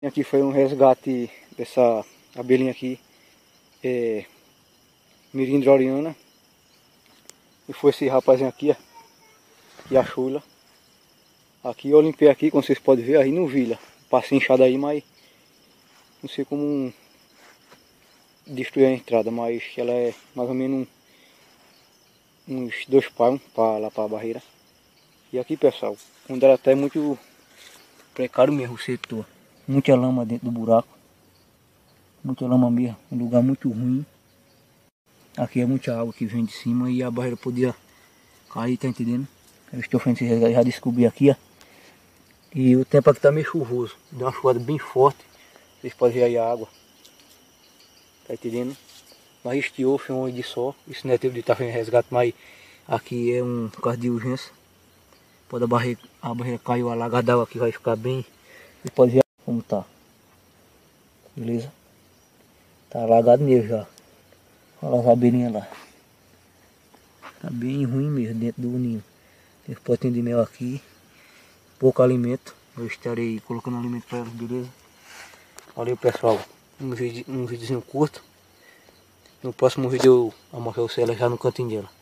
Aqui foi um resgate dessa abelhinha aqui, Mirindra oriana. E foi esse rapazinho aqui, ó, que achou ela. Aqui eu limpei aqui, como vocês podem ver, aí não vi ela. Passei inchado aí, mas não sei como destruir a entrada, mas ela é mais ou menos uns 2 palmos lá para a barreira. E aqui, pessoal, onde ela tá é muito precário mesmo o setor. Muita lama dentro do buraco. Muita lama mesmo, um lugar muito ruim. Aqui é muita água que vem de cima e a barreira podia cair, tá entendendo? Eu estou fazendo esse resgate, já descobri aqui, ó. E o tempo aqui tá meio chuvoso, deu uma chuvada bem forte. Vocês podem ver aí a água. Tá entendendo? Mas estiou, foi um oi de sol. Isso não é tempo de estar fazendo resgate, mas aqui é um caso de urgência. Pode a barreira caiu, alagada d'água aqui vai ficar bem. Vocês podem ver como tá. Beleza? Tá alagado mesmo já. Olha as abelhinhas lá. Tá bem ruim mesmo dentro do ninho. Tem um potinho de mel aqui. Pouco alimento. Eu estarei colocando alimento para elas, beleza? Valeu, pessoal. Um videozinho curto. No próximo vídeo eu amostro elas já no cantinho dela.